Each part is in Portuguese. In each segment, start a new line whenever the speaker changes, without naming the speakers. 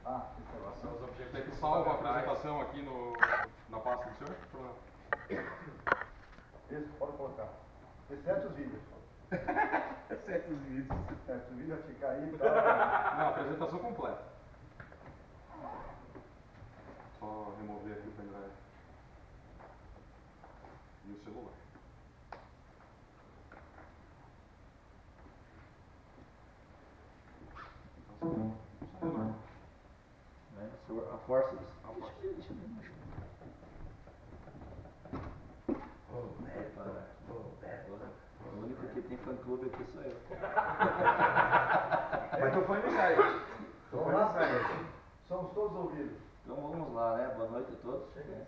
Ah, esse negócio.
São os objetivos. Tem que salvar a apresentação aqui na pasta do senhor?
Esse pode colocar. Exceto os vídeos.
Exceto os vídeos.
Se o vídeo ficar aí, tá?
Não, a apresentação completa. Só remover aqui o pendrive. E o celular.
A força.
Deixa eu ver.
O único que tem fã clube aqui sou eu.
Mas tu foi no site. Vamos lá, somos todos ouvidos.
Então vamos lá, né? Boa noite a todos. É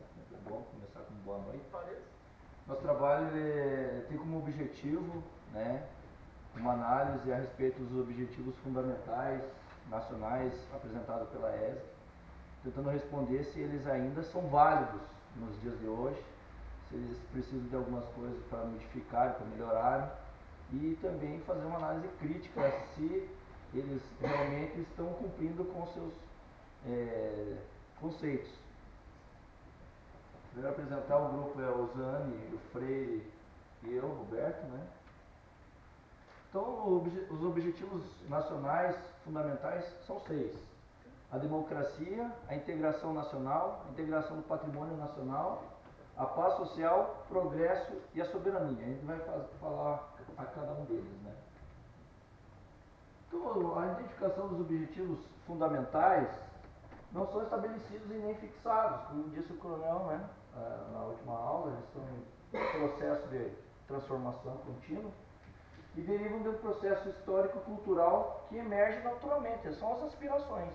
bom começar com boa noite. Nosso trabalho tem como objetivo, né, uma análise a respeito dos objetivos fundamentais nacionais apresentados pela ESG, tentando responder se eles ainda são válidos nos dias de hoje, se eles precisam de algumas coisas para modificar, para melhorar, e também fazer uma análise crítica se eles realmente estão cumprindo com seus conceitos. Primeiro apresentar o grupo é o Zani, o Freire e eu, Roberto, né? Então, os objetivos nacionais fundamentais são 6. A democracia, a integração nacional, a integração do patrimônio nacional, a paz social, progresso e a soberania. A gente vai falar a cada um deles, né? Então, a identificação dos objetivos fundamentais não são estabelecidos e nem fixados, como disse o coronel, né, na última aula. Eles estão em processo de transformação contínua e derivam de um processo histórico-cultural que emerge naturalmente, são as aspirações.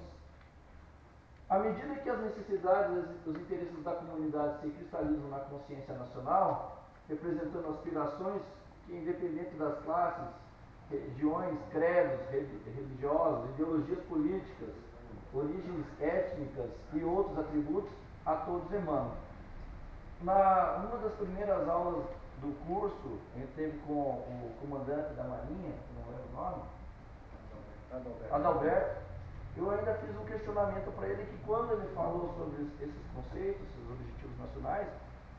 À medida que as necessidades e os interesses da comunidade se cristalizam na consciência nacional, representando aspirações que, independente das classes, religiões, credos religiosos, ideologias políticas, origens étnicas e outros atributos, a todos emanam. Numa das primeiras aulas do curso, a gente teve com o comandante da Marinha, não lembro o nome, Adalberto. Eu ainda fiz um questionamento para ele que, quando ele falou sobre esses conceitos, esses objetivos nacionais,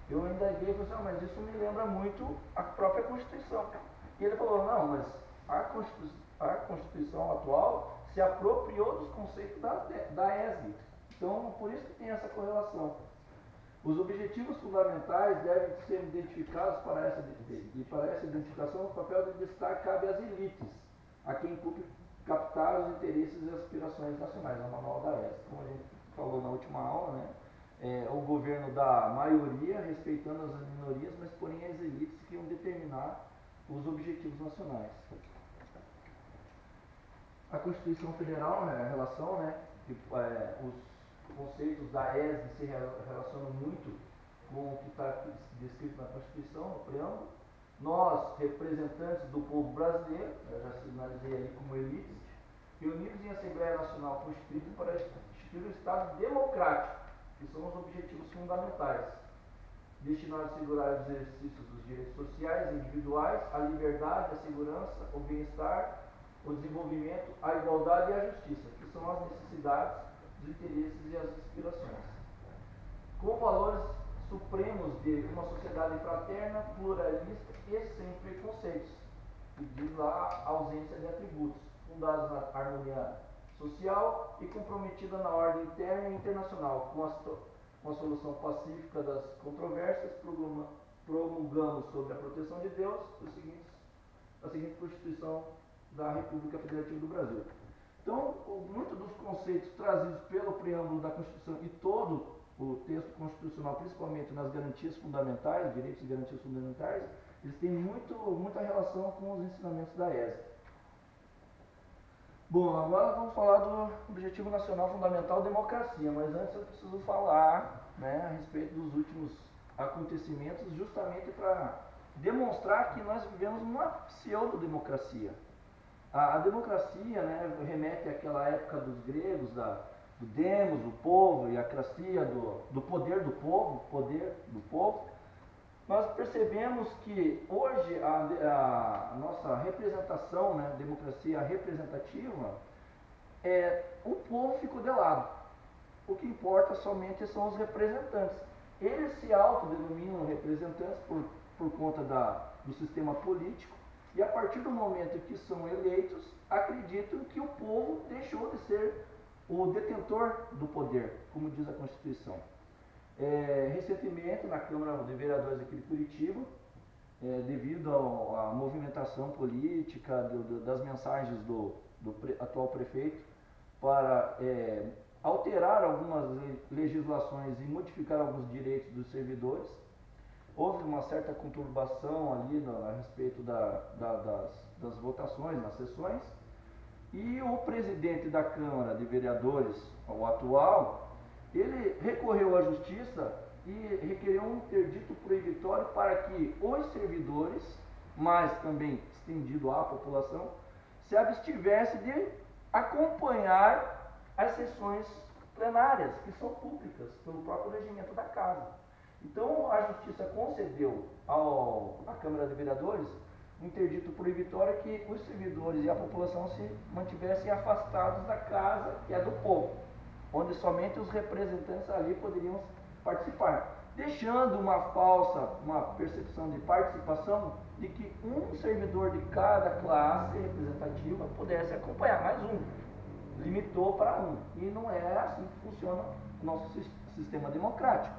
eu ainda liguei e falei assim, mas isso me lembra muito a própria Constituição. E ele falou, não, mas a Constituição atual se apropriou dos conceitos da ESG. Então, por isso que tem essa correlação. Os objetivos fundamentais devem ser identificados e para essa identificação o papel de destaque cabe às elites, a quem incumbe captar os interesses e aspirações nacionais, é o manual da ESG. Como a gente falou na última aula, né? O governo da maioria, respeitando as minorias, mas porém as elites que iam determinar os objetivos nacionais. A Constituição Federal, né, a relação, né, os conceitos da ESG se relacionam muito com o que está descrito na Constituição, no preâmbulo. Nós, representantes do povo brasileiro, eu já sinalizei ali como elites, reunidos em Assembleia Nacional Constituída para instituir o Estado democrático, que são os objetivos fundamentais, destinados a assegurar os exercícios dos direitos sociais individuais, a liberdade, a segurança, o bem-estar, o desenvolvimento, a igualdade e a justiça, que são as necessidades, os interesses e as aspirações. Com valores supremos de uma sociedade fraterna, pluralista e sem preconceitos, que diz lá a ausência de atributos, fundados na harmonia social e comprometida na ordem interna e internacional, com a solução pacífica das controvérsias, promulgando sob a proteção de Deus a seguinte Constituição da República Federativa do Brasil. Então, muitos dos conceitos trazidos pelo preâmbulo da Constituição e todo o texto constitucional, principalmente nas garantias fundamentais, direitos e garantias fundamentais, eles têm muita relação com os ensinamentos da ESG. Bom, agora vamos falar do Objetivo Nacional Fundamental, democracia, mas antes eu preciso falar, né, a respeito dos últimos acontecimentos, justamente para demonstrar que nós vivemos uma pseudo-democracia. A democracia, né, remete àquela época dos gregos, do demos, o povo, e a cracia do poder do povo. Nós percebemos que hoje a nossa representação, né, democracia representativa, o povo ficou de lado. O que importa somente são os representantes. Eles se autodenominam representantes por conta do sistema político, e a partir do momento que são eleitos, acreditam que o povo deixou de ser o detentor do poder, como diz a Constituição. Recentemente, na Câmara de Vereadores aqui de Curitiba, devido à movimentação política, das mensagens do atual prefeito, para alterar algumas legislações e modificar alguns direitos dos servidores, houve uma certa conturbação ali a respeito das votações nas sessões, e o presidente da Câmara de Vereadores, o atual, ele recorreu à justiça e requereu um interdito proibitório para que os servidores, mas também estendido à população, se abstivesse de acompanhar as sessões plenárias, que são públicas pelo próprio regimento da Casa. Então, a Justiça concedeu à Câmara de Vereadores um interdito proibitório que os servidores e a população se mantivessem afastados da Casa, que é do povo, onde somente os representantes ali poderiam participar, deixando uma percepção de participação de que um servidor de cada classe representativa pudesse acompanhar, mais um. Limitou para um. E não é assim que funciona o nosso sistema democrático.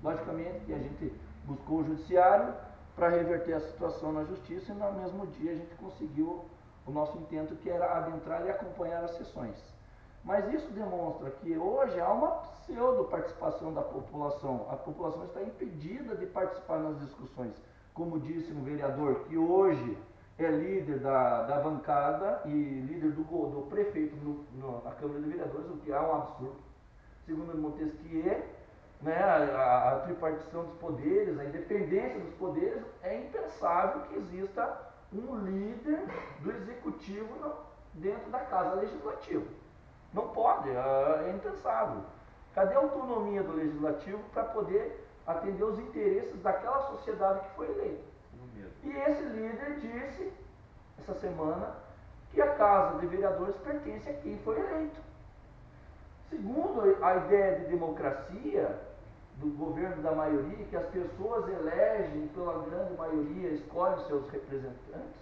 Logicamente que a gente buscou o judiciário para reverter a situação na justiça, e no mesmo dia a gente conseguiu o nosso intento, que era adentrar e acompanhar as sessões. Mas isso demonstra que hoje há uma pseudo-participação da população. A população está impedida de participar nas discussões. Como disse um vereador que hoje é líder da bancada e líder do prefeito na Câmara de Vereadores, o que é um absurdo. Segundo Montesquieu, né, a tripartição dos poderes, a independência dos poderes, é impensável que exista um líder do executivo dentro da Casa Legislativa. Não pode, é impensável. Cadê a autonomia do Legislativo para poder atender os interesses daquela sociedade que foi eleita? E esse líder disse, essa semana, que a Casa de Vereadores pertence a quem foi eleito. Segundo a ideia de democracia, do governo da maioria, que as pessoas elegem pela grande maioria, escolhem seus representantes,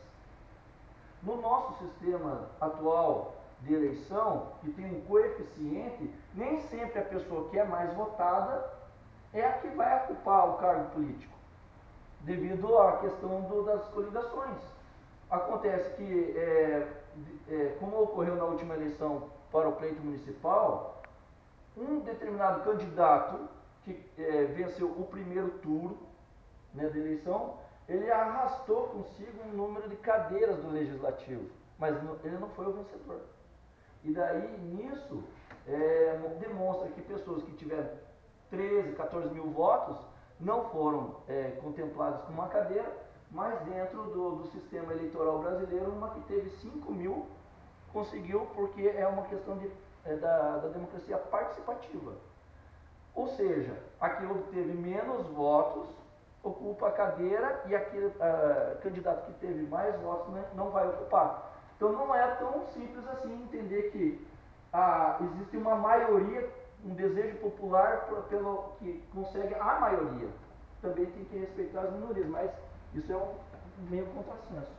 no nosso sistema atual de eleição, que tem um coeficiente, nem sempre a pessoa que é mais votada é a que vai ocupar o cargo político, devido à questão das coligações. Acontece que, como ocorreu na última eleição para o pleito municipal, um determinado candidato que venceu o primeiro turno, né, da eleição, ele arrastou consigo um número de cadeiras do Legislativo, mas ele não foi o vencedor. E daí, nisso, demonstra que pessoas que tiveram 13, 14 mil votos não foram contempladas com uma cadeira, mas dentro do sistema eleitoral brasileiro, uma que teve 5 mil conseguiu, porque é uma questão da democracia participativa. Ou seja, aquele que teve menos votos ocupa a cadeira, e aquele candidato que teve mais votos, né, não vai ocupar. Então não é tão simples assim entender que existe uma maioria, um desejo popular que consegue a maioria. Também tem que respeitar as minorias, mas isso é um meio contrassenso.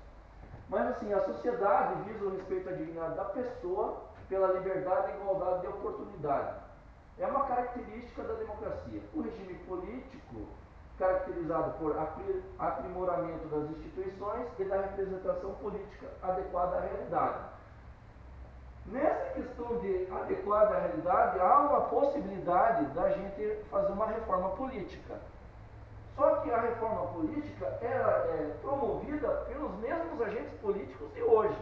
Mas assim, a sociedade visa o respeito à dignidade da pessoa pela liberdade e igualdade de oportunidade. É uma característica da democracia. O regime político, caracterizado por aprimoramento das instituições e da representação política adequada à realidade. Nessa questão de adequada à realidade, há uma possibilidade da gente fazer uma reforma política. Só que a reforma política é promovida pelos mesmos agentes políticos de hoje.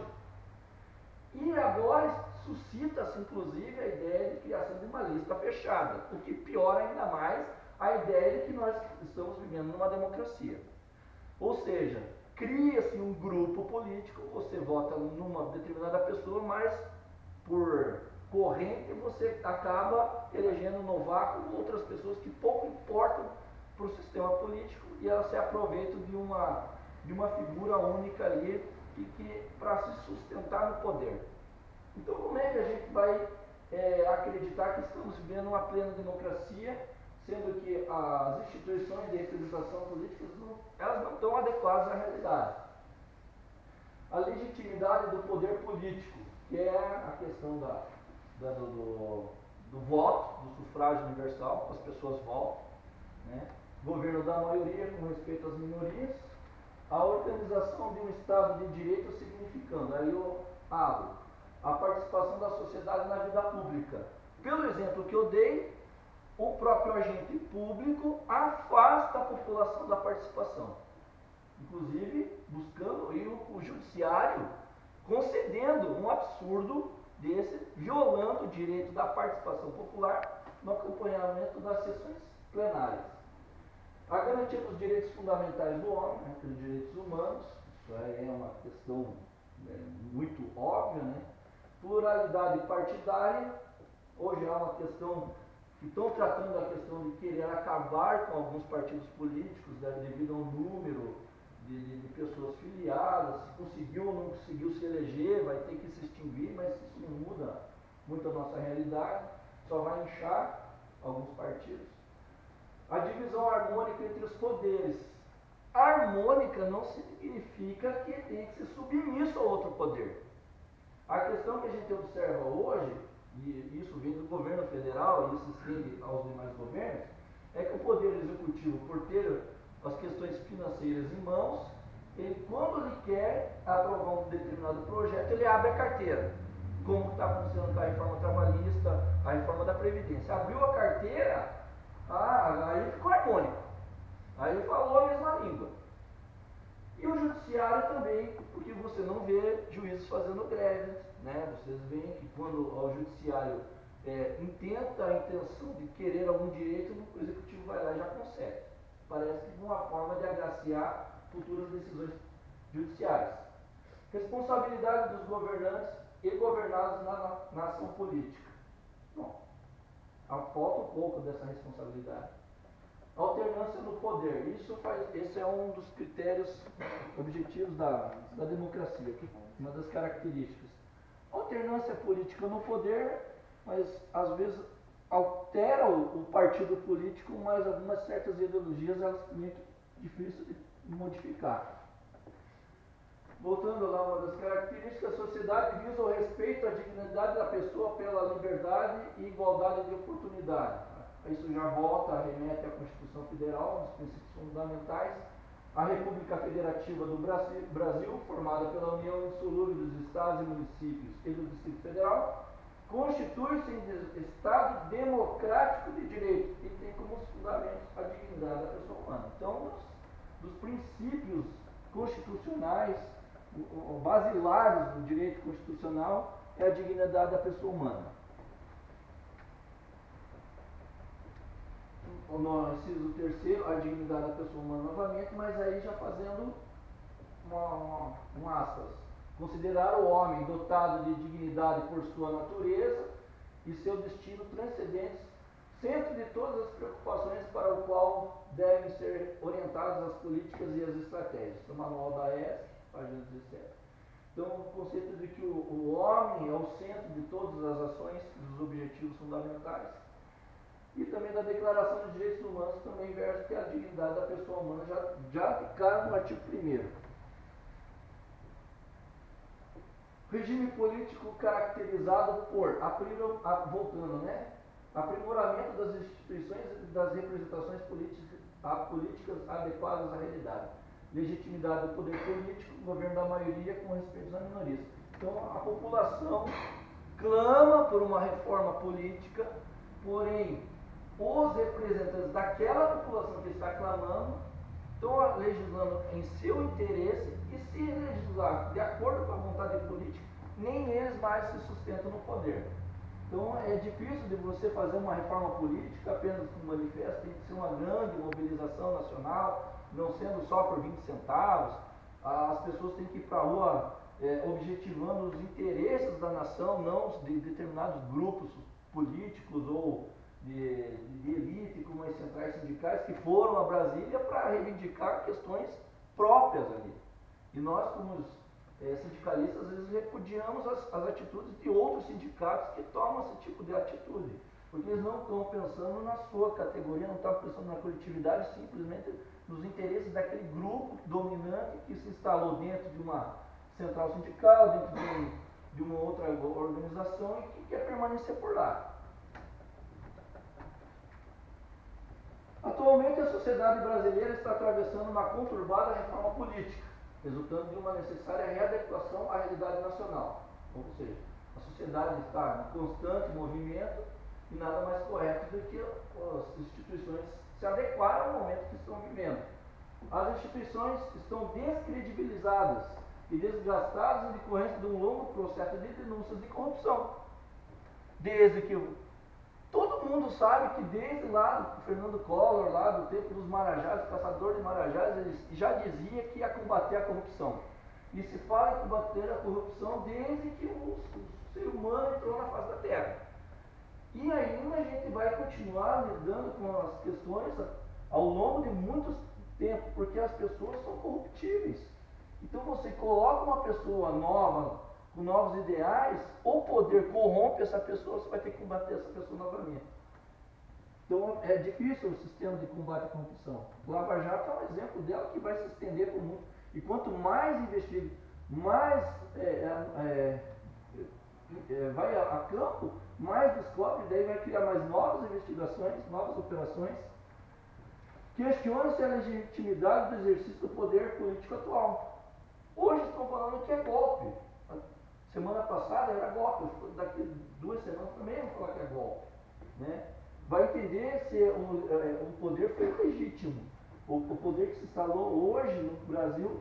E agora suscita-se, inclusive, a ideia de criação de uma lista fechada, o que piora ainda mais a ideia de que nós estamos vivendo numa democracia. Ou seja, cria-se um grupo político, você vota numa determinada pessoa, mas por corrente você acaba elegendo no vácuo outras pessoas que pouco importam para o sistema político, e elas se aproveitam de uma figura única ali para se sustentar no poder. Então, como é que a gente vai acreditar que estamos vivendo uma plena democracia, sendo que as instituições de representação política elas não estão adequadas à realidade? A legitimidade do poder político, que é a questão do voto, do sufrágio universal, as pessoas votam, né? Governo da maioria com respeito às minorias, a organização de um Estado de Direito significando, aí eu abro, a participação da sociedade na vida pública. Pelo exemplo que eu dei, o próprio agente público afasta a população da participação, inclusive buscando e o judiciário concedendo um absurdo desse, violando o direito da participação popular no acompanhamento das sessões plenárias. A garantia dos direitos fundamentais do homem, né, dos direitos humanos, isso aí é uma questão muito óbvia, né? Pluralidade partidária, hoje há uma questão que estão tratando a questão de querer acabar com alguns partidos políticos, né, devido ao número de pessoas filiadas, se conseguiu ou não conseguiu se eleger, vai ter que se extinguir, mas isso não muda muito a nossa realidade, só vai inchar alguns partidos. A divisão harmônica entre os poderes. Harmônica não significa que tem que ser submisso a outro poder. A questão que a gente observa hoje, e isso vem do governo federal e isso se estende aos demais governos, é que o poder executivo, por ter as questões financeiras em mãos, ele, quando ele quer aprovar um determinado projeto, ele abre a carteira, como está funcionando com a reforma trabalhista, a reforma da Previdência. Abriu a carteira, aí ficou harmônico, aí falou a mesma língua. E o judiciário também, porque você não vê juízes fazendo greves, né? Vocês veem que quando o judiciário intenta a intenção de querer algum direito, o executivo vai lá e já consegue. Parece que uma forma de agraciar futuras decisões judiciais. Responsabilidade dos governantes e governados na ação política. Bom, falta um pouco dessa responsabilidade. Alternância no poder. Esse é um dos critérios objetivos da democracia, uma das características. Alternância política no poder, mas às vezes altera o partido político, mas algumas certas ideologias elas são muito difíceis de modificar. Voltando lá, uma das características, a sociedade visa o respeito à dignidade da pessoa pela liberdade e igualdade de oportunidade. Isso já volta, remete à Constituição Federal, nos princípios fundamentais. A República Federativa do Brasil, formada pela União Indissolúvel dos Estados e Municípios e do Distrito Federal, constitui-se em Estado democrático de direito e tem como fundamentos a dignidade da pessoa humana. Então, dos princípios constitucionais, basilares do direito constitucional, é a dignidade da pessoa humana. No inciso terceiro, a dignidade da pessoa humana novamente, mas aí já fazendo um aspas. Considerar o homem dotado de dignidade por sua natureza e seu destino transcendentes, centro de todas as preocupações para o qual devem ser orientadas as políticas e as estratégias. O manual da ESC, página 17. Então, o conceito de que o homem é o centro de todas as ações, dos objetivos fundamentais, e também da Declaração dos Direitos Humanos, também versa que a dignidade da pessoa humana já ficaram no artigo 1º. Regime político caracterizado por, voltando, né? Aprimoramento das instituições e das representações políticas adequadas à realidade. Legitimidade do poder político, governo da maioria com respeito às minorias. Então, a população clama por uma reforma política, porém, os representantes daquela população que está clamando estão legislando em seu interesse e se legislar de acordo com a vontade política, nem eles mais se sustentam no poder. Então é difícil de você fazer uma reforma política apenas com manifesto, tem que ser uma grande mobilização nacional, não sendo só por 20 centavos, as pessoas têm que ir para a rua objetivando os interesses da nação, não de determinados grupos políticos ou de elite, como as centrais sindicais, que foram a Brasília para reivindicar questões próprias ali. E nós, como sindicalistas, às vezes repudiamos as atitudes de outros sindicatos que tomam esse tipo de atitude, porque eles não estão pensando na sua categoria, não estão pensando na coletividade, simplesmente nos interesses daquele grupo dominante que se instalou dentro de uma central sindical, dentro de uma outra organização e que quer permanecer por lá. Atualmente, a sociedade brasileira está atravessando uma conturbada reforma política, resultando de uma necessária readequação à realidade nacional. Ou seja, a sociedade está em constante movimento e nada mais correto do que as instituições se adequarem ao momento que estão vivendo. As instituições estão descredibilizadas e desgastadas em decorrência de um longo processo de denúncias de corrupção. Desde que todo mundo sabe que desde lá do Fernando Collor, lá do tempo dos Marajás, caçador de Marajás, ele já dizia que ia combater a corrupção. E se fala em combater a corrupção desde que o ser humano entrou na face da Terra. E ainda a gente vai continuar lidando com as questões ao longo de muito tempo, porque as pessoas são corruptíveis. Então você coloca uma pessoa nova, com novos ideais, o poder corrompe essa pessoa, você vai ter que combater essa pessoa novamente. Então é difícil o sistema de combate à corrupção. O Lava Jato é um exemplo dela que vai se estender por muito. E quanto mais investiga, mais vai a campo, mais descobre, daí vai criar mais novas investigações, novas operações. Questiona-se a legitimidade do exercício do poder político atual. Hoje estão falando que é golpe. Semana passada era golpe, daqui 2 semanas também vão falar que é golpe. Né? Vai entender se o poder foi legítimo. O poder que se instalou hoje no Brasil,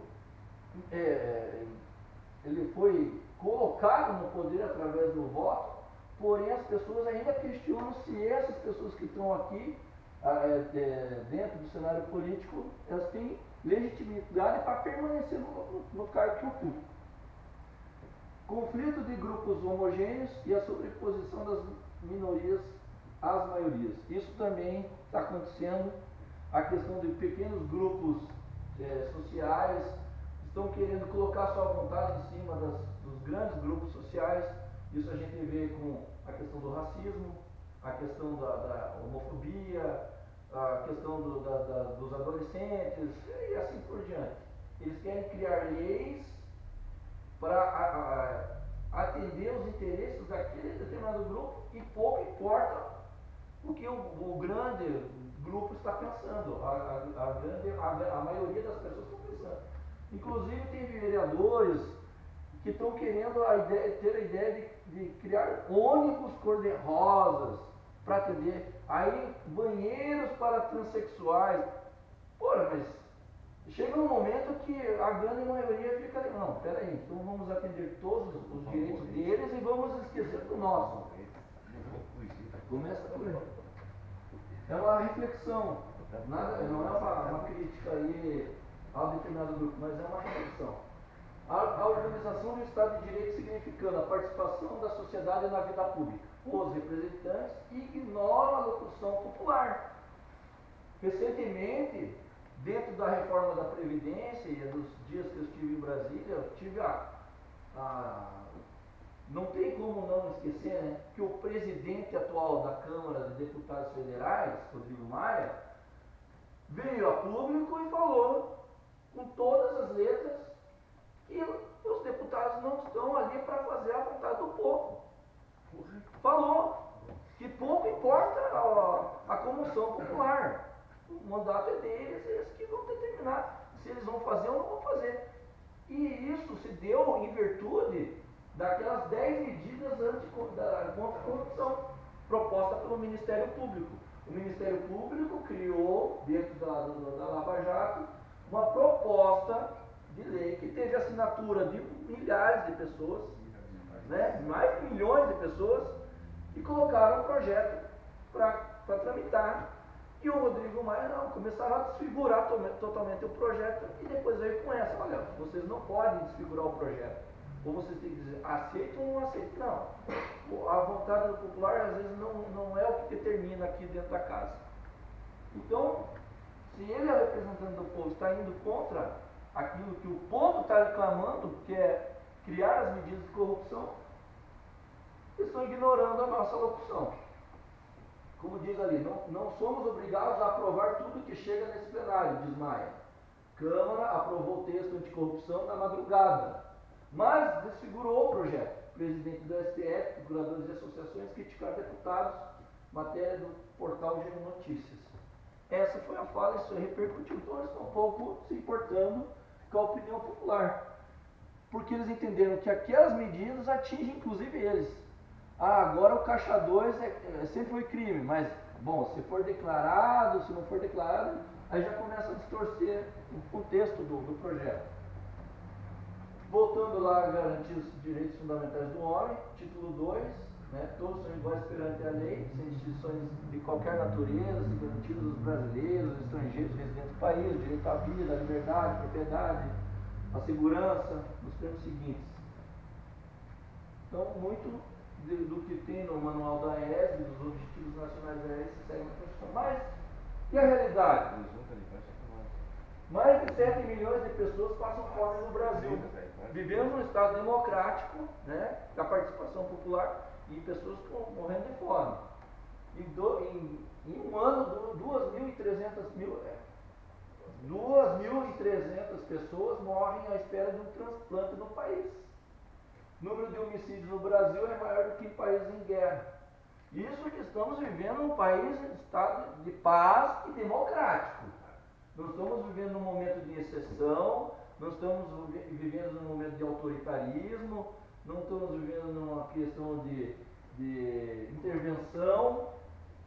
ele foi colocado no poder através do voto, porém as pessoas ainda questionam se essas pessoas que estão aqui, dentro do cenário político, elas têm legitimidade para permanecer no cargo que ocupam. Conflito de grupos homogêneos e a sobreposição das minorias às maiorias. Isso também está acontecendo. A questão de pequenos grupos sociais estão querendo colocar sua vontade em cima dos grandes grupos sociais. Isso a gente vê com a questão do racismo, a questão da homofobia, a questão dos adolescentes e assim por diante. Eles querem criar leis para atender os interesses daquele determinado grupo e pouco importa o que o grande grupo está pensando, a maioria das pessoas estão pensando. Inclusive tem vereadores que estão querendo ter a ideia de criar ônibus cor-de-rosas para atender, aí banheiros para transexuais. Porra, mas chega um momento que a grande maioria fica ali, não, peraí, então vamos atender todos os direitos deles e vamos esquecer do nosso. Começa por aí. É uma reflexão, não é uma crítica aí ao determinado grupo, mas é uma reflexão. A organização do Estado de Direito significando a participação da sociedade na vida pública. Os representantes ignoram a locução popular. Recentemente, dentro da reforma da Previdência e dos dias que eu estive em Brasília, eu tive não tem como não esquecer, né, que o presidente atual da Câmara de Deputados Federais, Rodrigo Maia, veio a público e falou com todas as letras que os deputados não estão ali para fazer a vontade do povo. Falou que pouco importa a comoção popular. O mandato é deles, eles que vão determinar se eles vão fazer ou não vão fazer. E isso se deu em virtude daquelas 10 medidas contra a corrupção propostas pelo Ministério Público. O Ministério Público criou, dentro da Lava Jato, uma proposta de lei que teve assinatura de milhares de pessoas, né, mais de milhões de pessoas, e colocaram um projeto para tramitar. E o Rodrigo Maia não, começaram a desfigurar totalmente o projeto e depois veio com essa, olha, vocês não podem desfigurar o projeto. Ou vocês têm que dizer, aceito ou não aceito. Não. A vontade do popular às vezes não é o que determina aqui dentro da casa. Então, se ele é representante do povo, está indo contra aquilo que o povo está reclamando, que é criar as medidas de corrupção, estão ignorando a nossa locução. Como diz ali, não somos obrigados a aprovar tudo que chega nesse plenário, diz Maia. Câmara aprovou o texto anticorrupção na madrugada, mas desfigurou o projeto. O presidente do STF, procuradores e associações criticaram deputados, matéria do portal G1 Notícias. Essa foi a fala, isso repercutiu. Então eles estão um pouco se importando com a opinião popular, porque eles entenderam que aquelas medidas atingem inclusive eles. Agora o Caixa 2 sempre foi crime, mas, bom, se for declarado, se não for declarado, aí já começa a distorcer o contexto do projeto. Voltando lá a garantir os direitos fundamentais do homem, título 2, né, todos são iguais perante a lei, sem distinções de qualquer natureza, se garantidos os brasileiros, os estrangeiros residentes do país, o direito à vida, à liberdade, à propriedade, à segurança, nos termos seguintes. Então, muito do que tem no manual da ESB, dos Objetivos Nacionais da ESB, se segue na Constituição. Mas, e a realidade? Mais de 7 milhões de pessoas passam fome no Brasil. Vivemos num Estado democrático, né, da participação popular, e pessoas morrendo de fome. Em um ano, 2.300 pessoas morrem à espera de um transplante no país. O número de homicídios no Brasil é maior do que em países em guerra. Isso que estamos vivendo num país em estado de paz e democrático. Não estamos vivendo num momento de exceção, não estamos vivendo num momento de autoritarismo, não estamos vivendo numa questão de intervenção,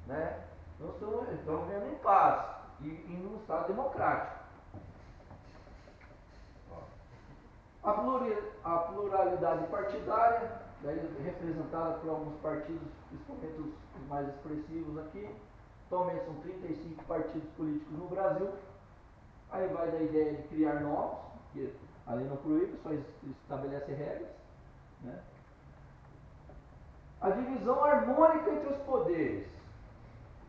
né? Nós estamos vivendo em paz e num estado democrático. A pluralidade partidária, daí representada por alguns partidos, principalmente os mais expressivos aqui. Atualmente são 35 partidos políticos no Brasil. Aí vai da ideia de criar novos, que a lei não proíbe, só estabelece regras, né? A divisão harmônica entre os poderes.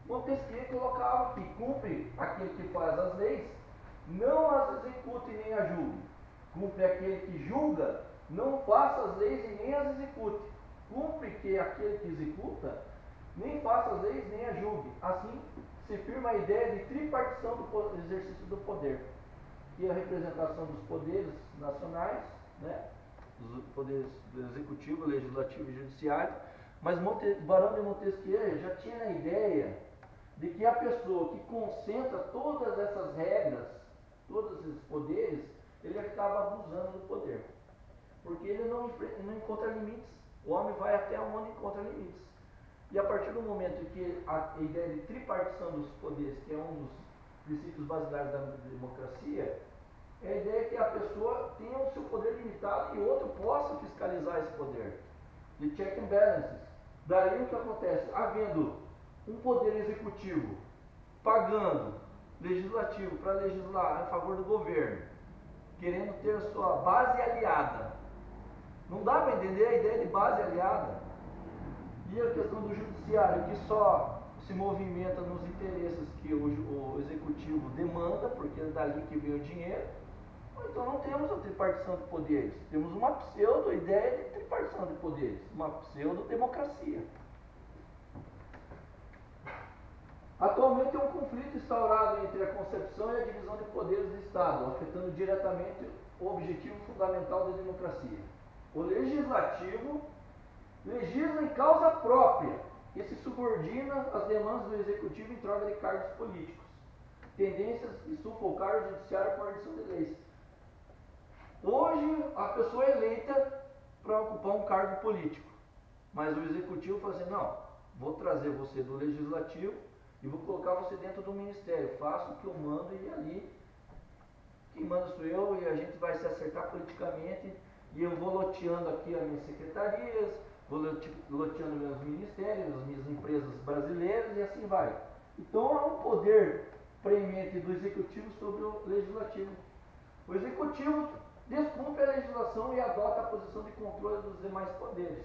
Montesquieu colocava que cumpre aquele que faz as leis, não as execute nem as julgue. Cumpre aquele que julga, não faça as leis e nem as execute. Cumpre que aquele que executa, nem faça as leis nem as julgue. Assim, se firma a ideia de tripartição do exercício do poder, que é a representação dos poderes nacionais, né, dos poderes do executivo, legislativo e judiciário. Mas Barão de Montesquieu já tinha a ideia de que a pessoa que concentra todas essas regras, todos esses poderes, ele acaba abusando do poder, porque ele não encontra limites. O homem vai até onde encontra limites. E a partir do momento em que a ideia de tripartição dos poderes, que é um dos princípios basilares da democracia, é a ideia que a pessoa tenha o seu poder limitado e outro possa fiscalizar esse poder, de check and balances. Daí o que acontece? Havendo um poder executivo pagando legislativo para legislar a favor do governo, querendo ter a sua base aliada. Não dá para entender a ideia de base aliada. E a questão do judiciário, que só se movimenta nos interesses que o executivo demanda, porque é dali que vem o dinheiro. Então não temos a tripartição de poderes. Temos uma pseudo-ideia de tripartição de poderes, uma pseudo-democracia. Atualmente é um conflito instaurado entre a concepção e a divisão de poderes do Estado, afetando diretamente o objetivo fundamental da democracia. O legislativo legisla em causa própria e se subordina às demandas do executivo em troca de cargos políticos, tendências de sufocar o judiciário com a edição de leis. Hoje a pessoa é eleita para ocupar um cargo político, mas o executivo fala assim: não, vou trazer você do legislativo e vou colocar você dentro do ministério, faço o que eu mando e ali quem manda sou eu, e a gente vai se acertar politicamente, e eu vou loteando aqui as minhas secretarias, vou loteando meus ministérios, as minhas empresas brasileiras, e assim vai. Então há um poder preemente do executivo sobre o legislativo. O executivo descumpre a legislação e adota a posição de controle dos demais poderes.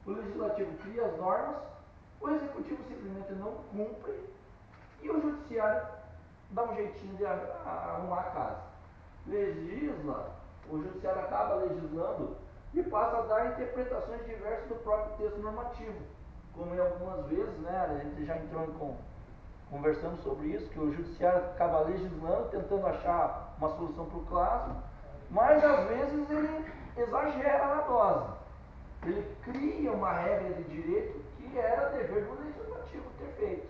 O legislativo cria as normas, o executivo simplesmente não cumpre e o judiciário dá um jeitinho de arrumar a casa. legisla, o judiciário acaba legislando e passa a dar interpretações diversas do próprio texto normativo. Como em algumas vezes, né, a gente já entrou conversamos sobre isso, que o judiciário acaba legislando, tentando achar uma solução para o caso, mas às vezes ele exagera na dose. Ele cria uma regra de direito que era dever do legislativo ter feito.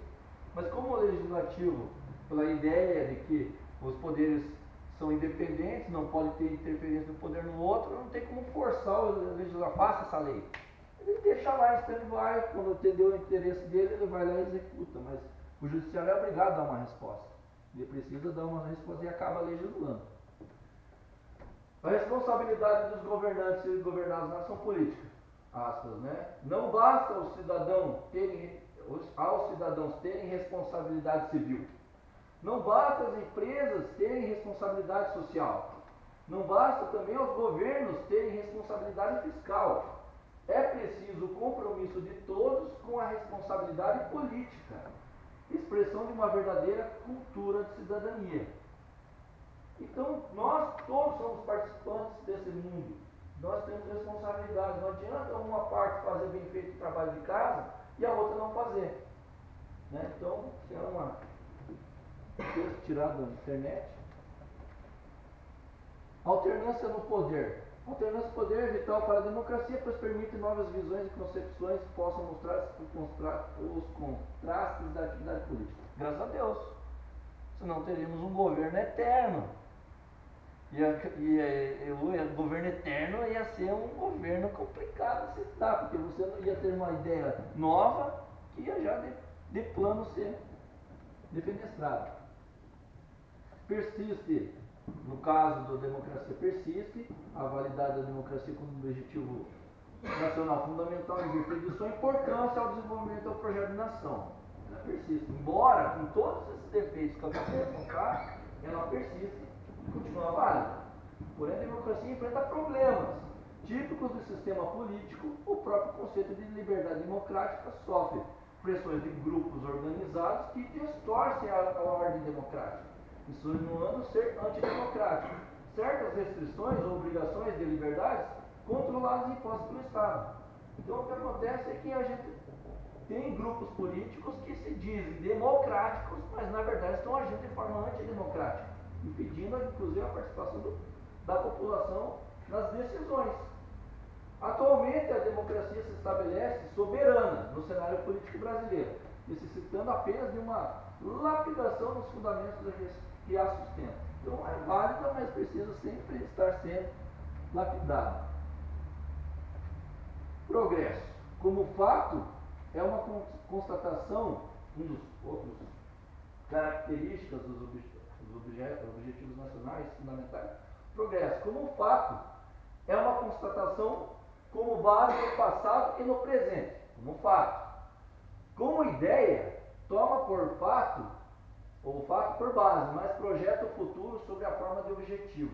Mas como o legislativo, pela ideia de que os poderes são independentes, não pode ter interferência de um poder no outro, não tem como forçar o legislador, faça essa lei. Ele deixa lá em stand-by, quando entendeu o interesse dele, ele vai lá e executa, mas o judiciário é obrigado a dar uma resposta. Ele precisa dar uma resposta e acaba legislando. A responsabilidade dos governantes e governados na ação política, aspas, né? Não basta aos cidadãos terem responsabilidade civil. Não basta as empresas terem responsabilidade social. Não basta também aos governos terem responsabilidade fiscal. É preciso o compromisso de todos com a responsabilidade política, expressão de uma verdadeira cultura de cidadania. Então, nós todos somos participantes desse mundo. Nós temos responsabilidade. Não adianta uma parte fazer bem feito o trabalho de casa e a outra não fazer. Né? Então, se é um texto tirado da internet. Alternância no poder. Alternância no poder é vital para a democracia, pois permite novas visões e concepções que possam mostrar os contrastes da atividade política. Graças a Deus. Senão teríamos um governo eterno. E o governo eterno ia ser um governo complicado de se dar, porque você não ia ter uma ideia nova que ia já de plano ser defenestrado. Persiste, no caso da democracia, persiste a validade da democracia como objetivo nacional fundamental em virtude de sua importância ao desenvolvimento do projeto de nação. Ela persiste, embora com todos esses defeitos que eu acabei de mostrar, ela persiste e continua válida. Porém, a democracia enfrenta problemas típicos do sistema político. O próprio conceito de liberdade democrática sofre pressões de grupos organizados que distorcem a ordem democrática, insinuando ser antidemocrático. Certas restrições ou obrigações de liberdades controladas e impostas pelo Estado. Então, o que acontece é que a gente tem grupos políticos que se dizem democráticos, mas na verdade estão agindo de forma antidemocrática, impedindo inclusive a participação da população nas decisões. Atualmente a democracia se estabelece soberana no cenário político brasileiro, necessitando apenas de uma lapidação nos fundamentos que a sustentam. Então é válida, mas precisa sempre estar sendo lapidada. Progresso. Como fato, é uma constatação, um dos outros características dos objetivos nacionais fundamentais. Progresso. Como fato, é uma constatação como base no passado e no presente, como fato. Como ideia, toma por fato, ou fato por base, mas projeta o futuro sob a forma de objetivo.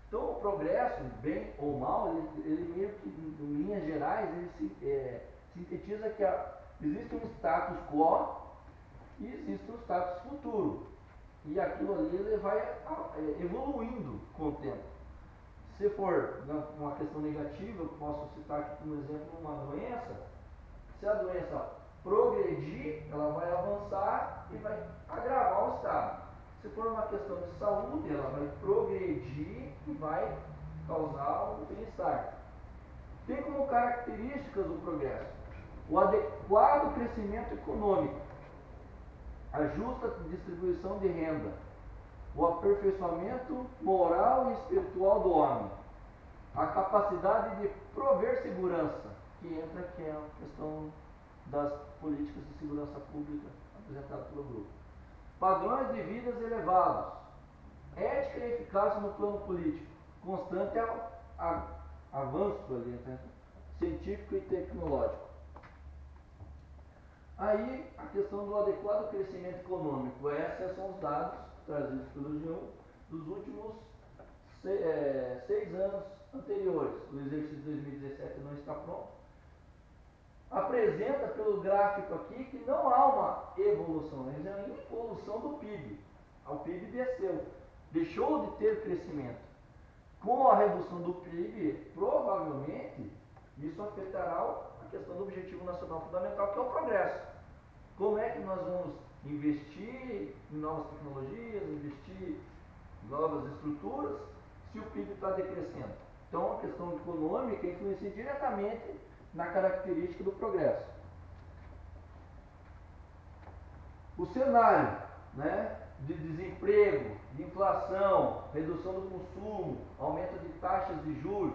Então, o progresso, bem ou mal, ele meio que, em linhas gerais, ele sintetiza que existe um status quo e existe um status futuro. E aquilo ali ele vai evoluindo com o tempo. Se for uma questão negativa, eu posso citar aqui como exemplo uma doença. Se a doença progredir, ela vai avançar e vai agravar o estado. Se for uma questão de saúde, ela vai progredir e vai causar um bem-estar. Tem como características o progresso o adequado crescimento econômico, a justa distribuição de renda, o aperfeiçoamento moral e espiritual do homem, a capacidade de prover segurança, que entra aqui é a questão das políticas de segurança pública apresentadas pelo grupo, padrões de vidas elevados, ética e eficácia no plano político, constante avanço ali, né? Científico e tecnológico. Aí a questão do adequado crescimento econômico, esses são os dados trazidos pelo G1 dos últimos 6 anos anteriores. O exercício de 2017 não está pronto. Apresenta pelo gráfico aqui que não há uma evolução, mas é uma involução do PIB. O PIB desceu, deixou de ter crescimento. Com a redução do PIB, provavelmente, isso afetará a questão do Objetivo Nacional Fundamental, que é o progresso. Como é que nós vamos investir em novas tecnologias, investir em novas estruturas, se o PIB está decrescendo? Então, a questão econômica influencia diretamente na característica do progresso. O cenário, né, de desemprego, de inflação, redução do consumo, aumento de taxas de juros,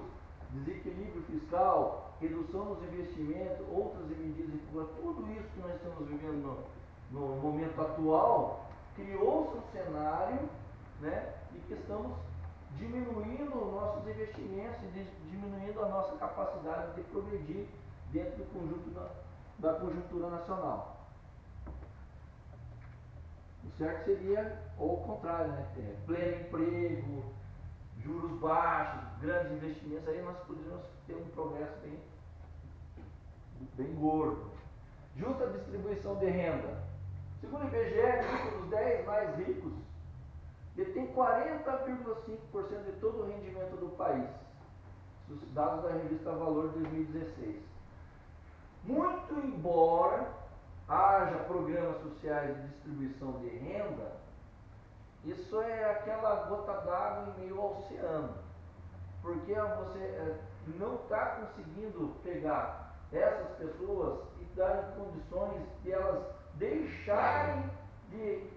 desequilíbrio fiscal, redução dos investimentos, outras medidas, tudo isso que nós estamos vivendo no momento atual, criou-se um cenário, né, de que estamos diminuindo nossos investimentos e diminuindo a nossa capacidade de progredir dentro do conjunto da conjuntura nacional. O certo seria ou o contrário, né? Pleno emprego, juros baixos, grandes investimentos, aí nós poderíamos ter um progresso bem gordo. Justa distribuição de renda. Segundo o IBGE, os 10 mais ricos detêm 40,5% de todo o rendimento do país. Os dados da revista Valor 2016. Muito embora haja programas sociais de distribuição de renda, isso é aquela gota d'água em meio ao oceano. Porque você não está conseguindo pegar essas pessoas e dar condições de elas deixarem de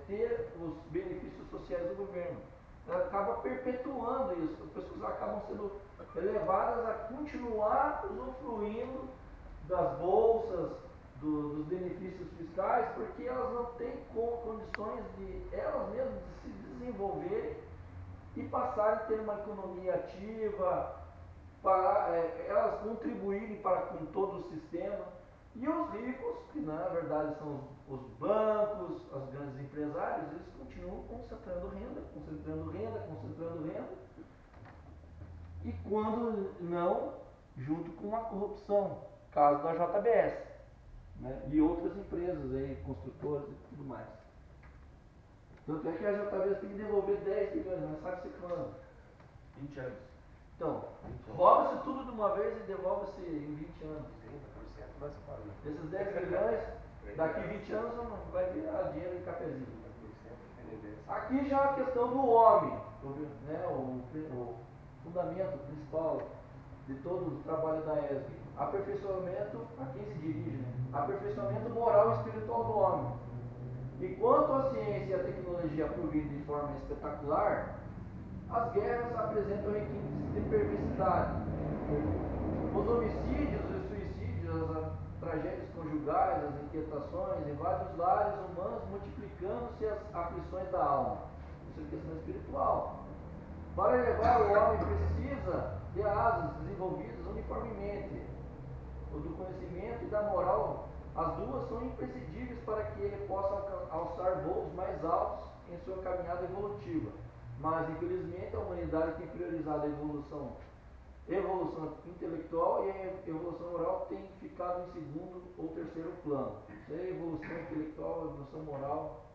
ter os benefícios sociais do governo. Ela acaba perpetuando isso. As pessoas acabam sendo levadas a continuar usufruindo das bolsas, dos benefícios fiscais, porque elas não têm condições de elas mesmas de se desenvolverem e passarem a ter uma economia ativa, para elas contribuírem com todo o sistema. E os ricos, que na verdade são os bancos, as grandes empresários, eles continuam concentrando renda, concentrando renda, concentrando renda, e quando não, junto com a corrupção, caso da JBS. Né? E outras empresas aí, construtoras e tudo mais. Tanto é que a JBS tem que devolver 10 bilhões, mas sabe-se quando? 20 anos. Então, rouba-se tudo de uma vez e devolve-se em 20 anos. 30% vai se pagar. Esses 10 bilhões, daqui 20 anos vai virar dinheiro em cafezinho. Aqui já a questão do homem, né? O fundamento principal de todo o trabalho da ESG. Aperfeiçoamento, a quem se dirige, né? Aperfeiçoamento moral e espiritual do homem. Enquanto a ciência e a tecnologia progridem de forma espetacular, as guerras apresentam requintes de perversidade. Os homicídios e suicídios, as tragédias conjugais, as inquietações em vários lares humanos, multiplicando-se as aflições da alma. Isso é questão espiritual. Para elevar o homem precisa de asas desenvolvidas uniformemente. O do conhecimento e da moral, as duas são imprescindíveis para que ele possa alçar voos mais altos em sua caminhada evolutiva. Mas, infelizmente, a humanidade tem priorizado a evolução intelectual e a evolução moral tem ficado em segundo ou terceiro plano. Isso é evolução intelectual, evolução moral,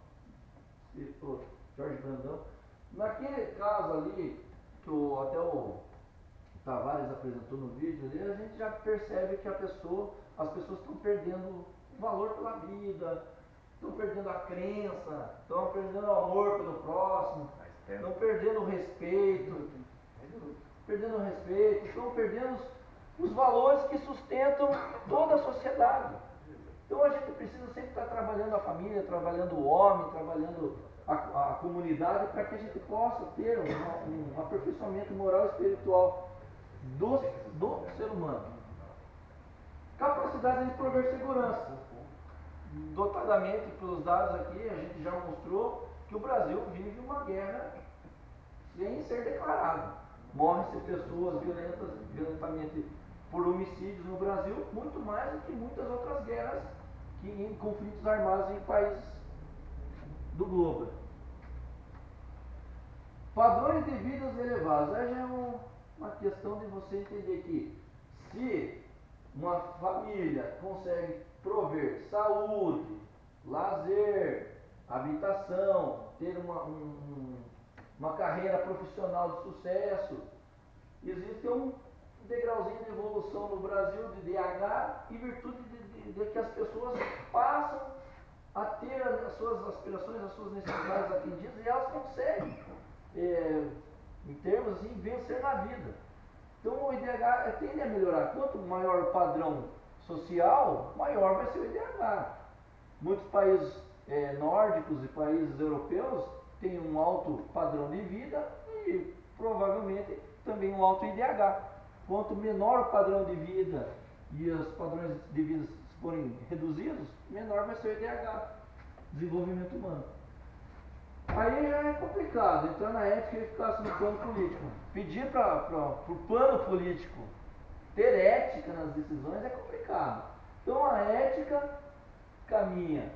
Jorge Brandão. Naquele caso ali, que até o Tavares apresentou no vídeo ali, a gente já percebe que as pessoas estão perdendo valor pela vida, estão perdendo a crença, estão perdendo o amor pelo próximo, estão perdendo o respeito, estão perdendo os valores que sustentam toda a sociedade. Então a gente precisa sempre estar trabalhando a família, trabalhando o homem, trabalhando a comunidade, para que a gente possa ter um aperfeiçoamento moral e espiritual do ser humano. Capacidade de prover segurança. Dotadamente, pelos dados aqui, a gente já mostrou que o Brasil vive uma guerra sem ser declarada. Morrem-se pessoas violentamente por homicídios no Brasil, muito mais do que muitas outras guerras em conflitos armados em países do globo. Padrões de vidas elevados. Aí já é uma questão de você entender que se uma família consegue prover saúde, lazer, habitação, ter uma carreira profissional de sucesso. Existe um degrauzinho de evolução no Brasil de DH em virtude de que as pessoas passam a ter as suas aspirações, as suas necessidades atendidas e elas conseguem, em termos assim, vencer na vida. Então o IDH tende a melhorar. Quanto maior o padrão social, maior vai ser o IDH. Muitos países nórdicos e países europeus têm um alto padrão de vida e provavelmente também um alto IDH. Quanto menor o padrão de vida e os padrões de vida forem reduzidos, menor vai ser o IDH, desenvolvimento humano. Aí já é complicado, entrar na ética e ficar no plano político. Pedir para o plano político ter ética nas decisões é complicado. Então a ética caminha